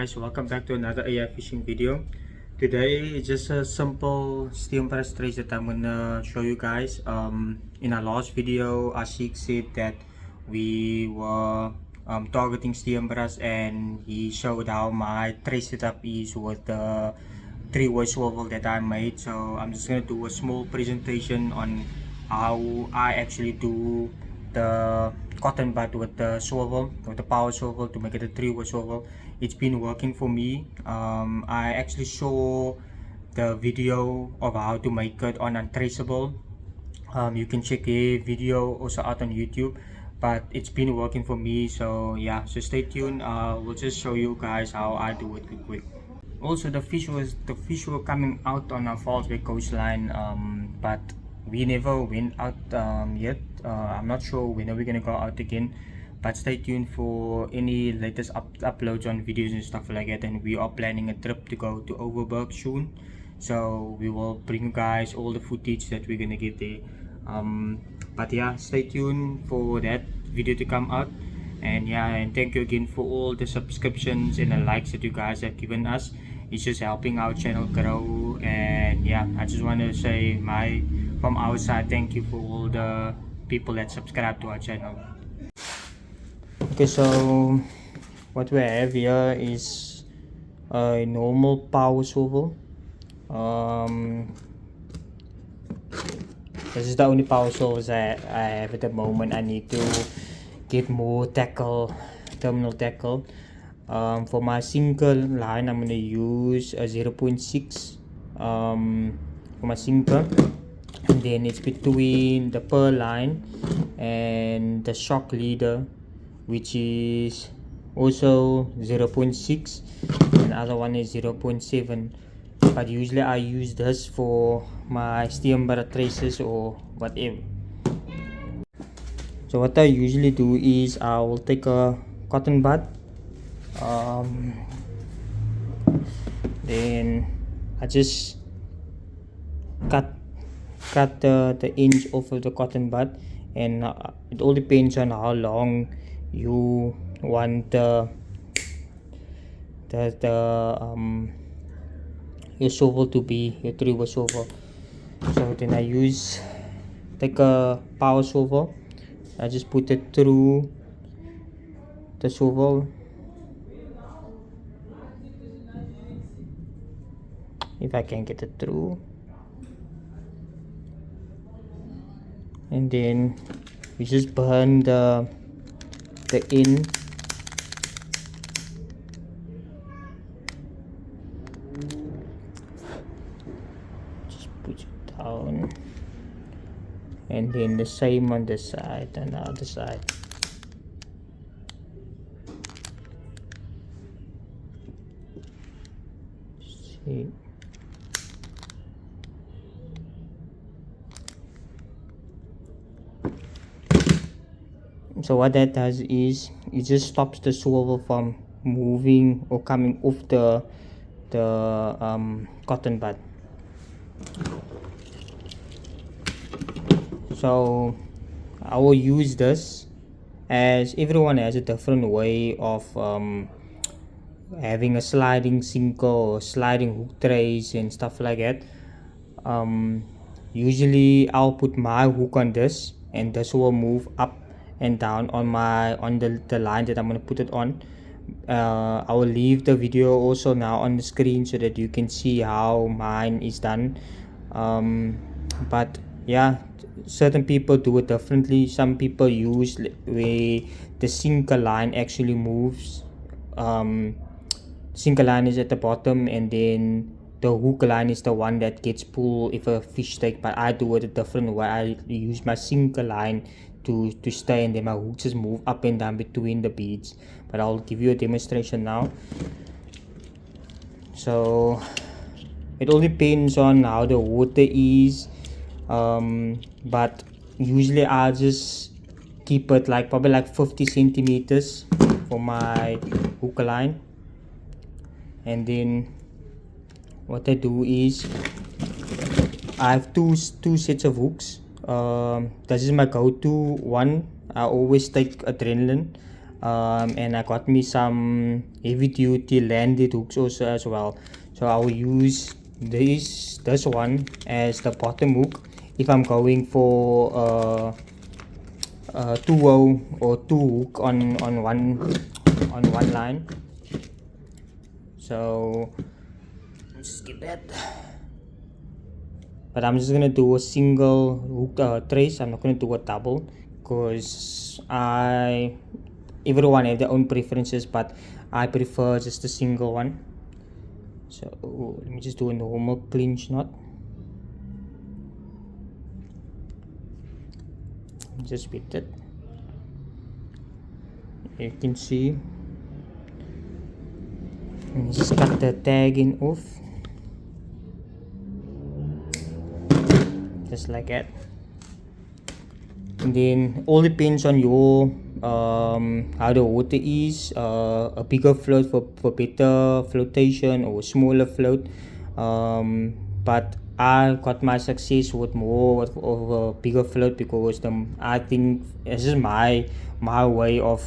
guys, welcome back to another AI fishing video. Today is just a simple Steenbras trace that I'm gonna show you guys. In our last video, Ashik said that we were targeting Steenbras, and he showed how my trace setup is with the 3-way swivel that I made. So I'm just gonna do a small presentation on how I actually do the cotton bud with the swivel, with the power swivel, to make it a 3-way swivel. It's been working for me. I actually saw the video of how to make it on Untraceable. You can check a video also out on YouTube, but it's been working for me. So yeah, so stay tuned. We'll just show you guys how I do it quick. Also, the fish were coming out on our falsebay coastline, but we never went out yet. I'm not sure when are we gonna go out again, but stay tuned for any latest uploads on videos and stuff like that. And we are planning a trip to go to Overberg soon, so we will bring you guys all the footage that we're gonna get there. But yeah, stay tuned for that video to come out. And yeah, and thank you again for all the subscriptions and the likes that you guys have given us. It's just helping our channel grow. And yeah, I just want to say from our side, thank you for all the people that subscribe to our channel. Okay, so what we have here is a normal power swivel. This is the only power swivels I have at the moment. I need to get more terminal tackle. For my sinker line, I'm gonna use a 0.6 for my sinker, and then it's between the pearl line and the shock leader, which is also 0.6, and the other one is 0.7. but usually I use this for my Steenbras traces or whatever. So what I usually do is I will take a cotton bud, then I just cut the edge off of the cotton bud, and it all depends on how long you want your swivel to be, your 3-way swivel. So then I take a power swivel. I just put it through the swivel. If I can get it through, and then we just burn the end. Just put it down, and then the same on this side and the other side. See. So what that does is it just stops the swivel from moving or coming off the cotton bud. So I will use this, as everyone has a different way of having a sliding sinker or sliding hook trace and stuff like that. Usually I'll put my hook on this, and this will move up and down on the line that I'm going to put it on. I will leave the video also now on the screen so that you can see how mine is done. But yeah, certain people do it differently. Some people use where the sinker line actually moves. Sinker line is at the bottom, and then the hook line is the one that gets pulled if a fish take. But I do it a different way. I use my sinker line to stay, and then my hooks just move up and down between the beads. But I'll give you a demonstration now. So it all depends on how the water is, but usually I'll just keep it probably like 50 centimeters for my hook line. And then what I do is I have two sets of hooks. This is my go-to one. I always take adrenaline. and I got me some heavy duty landed hooks also as well. So I will use this one as the bottom hook if I'm going for two row or two hook on one line. So let's skip that. But I'm just gonna do a single hook trace. I'm not gonna do a double because everyone have their own preferences, but I prefer just a single one. So let me just do a normal clinch knot. Just with it, you can see. And just cut the tagging off, just like that. And then all depends on your how the water is. A bigger float for better flotation, or a smaller float. But I got my success with more of a bigger float because I think this is my way of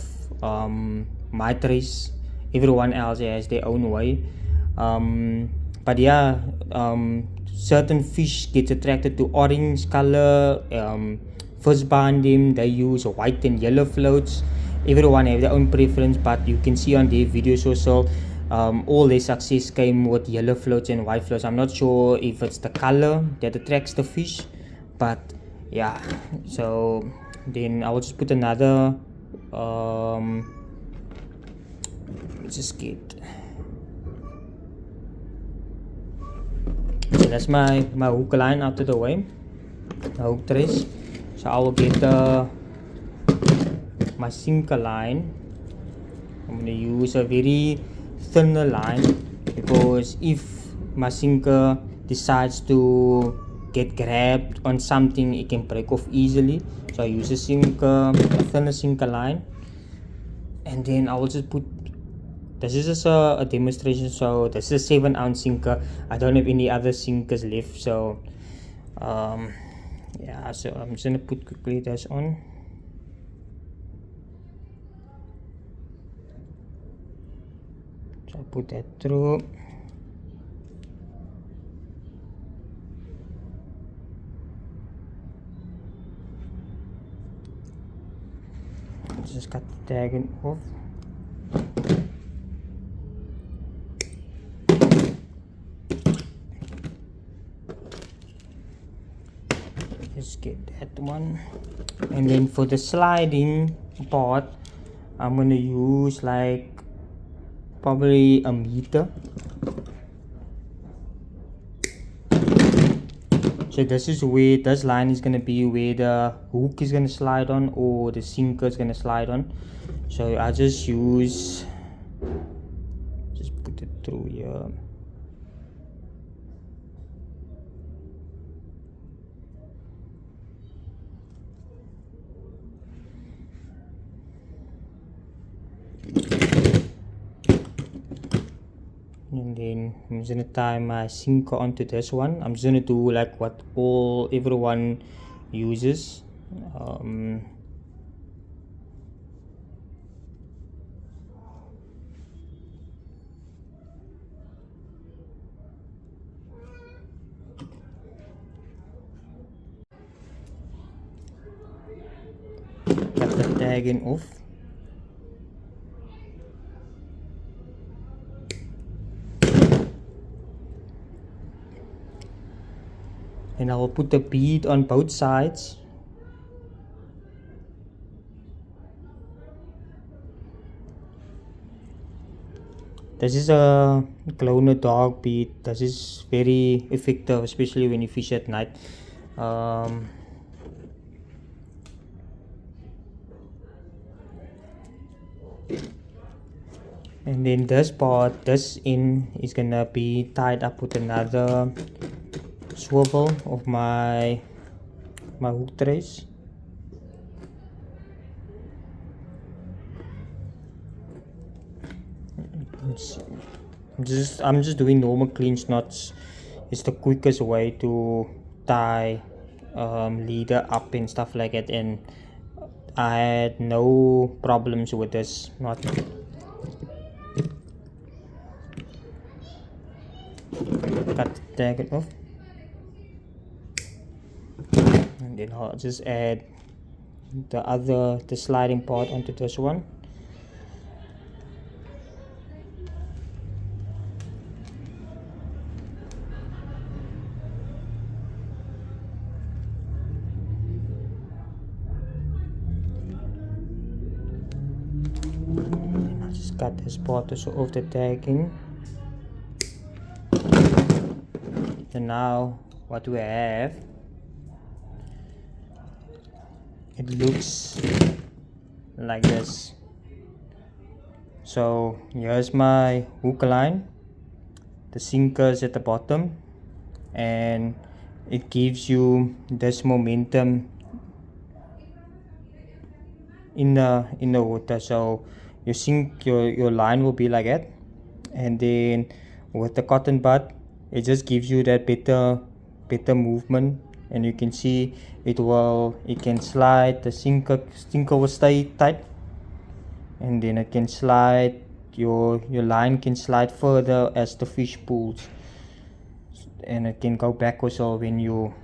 my trace. Everyone else has their own way. But yeah, certain fish get attracted to orange color. First band them, they use white and yellow floats. Everyone have their own preference, but you can see on their videos also, all their success came with yellow floats and white floats. I'm not sure if it's the color that attracts the fish, but yeah. So then I will just put another just get. So that's my hook line out of the way, my hook trace. So I will get my sinker line. I'm going to use a very thinner line because if my sinker decides to get grabbed on something, it can break off easily. So I use a thinner sinker line, and then I will just put. This is just a demonstration. So this is a 7-ounce sinker. I don't have any other sinkers left. So yeah, so I'm just gonna put quickly this on. So I put that through. Just cut the tag off. Just get that one, and then for the sliding part, I'm gonna use like probably a meter. So this is where this line is gonna be where the hook is gonna slide on, or the sinker is gonna slide on. So I just put it through here. And then I'm just gonna tie my sinker onto this one. I'm just gonna do like what everyone uses. Cut the tagging off. And I will put the bead on both sides. This is a glow-in-the-dark bead. This is very effective, especially when you fish at night. And then this end is gonna be tied up with another swivel of my hook trace. I'm just doing normal clinch knots. It's the quickest way to tie leader up and stuff like that, and I had no problems with this knot. Cut the tag off, and then I'll just add the sliding part onto this one. And I'll just cut this part also off the tagging. And now what we have, it looks like this. So here's my hook line, the sinkers at the bottom, and it gives you this momentum in the water. So your line will be like that, and then with the cotton bud, it just gives you that better movement. And you can see it can slide, the sinker will stay tight, and then it can slide, your line can slide further as the fish pulls, and it can go backwards or when you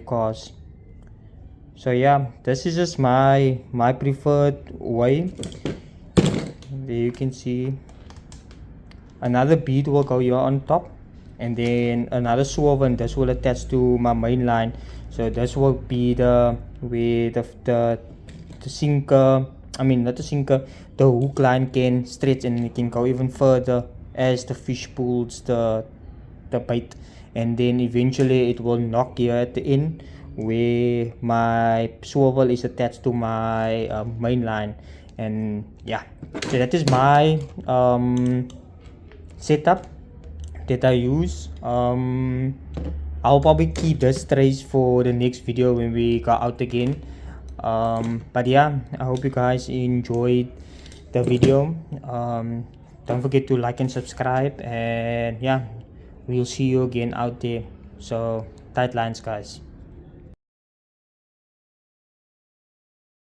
cast. So yeah, this is just my preferred way. There you can see another bead will go here on top, and then another swivel, and this will attach to my main line. So this will be the sinker, I mean not the sinker, the hook line can stretch and it can go even further as the fish pulls the bait, and then eventually it will knock here at the end where my swivel is attached to my main line. And yeah, so that is my setup that I use. I'll probably keep this trace for the next video when we go out again. But yeah, I hope you guys enjoyed the video. Don't forget to like and subscribe, and yeah, we'll see you again out there. So tight lines, guys.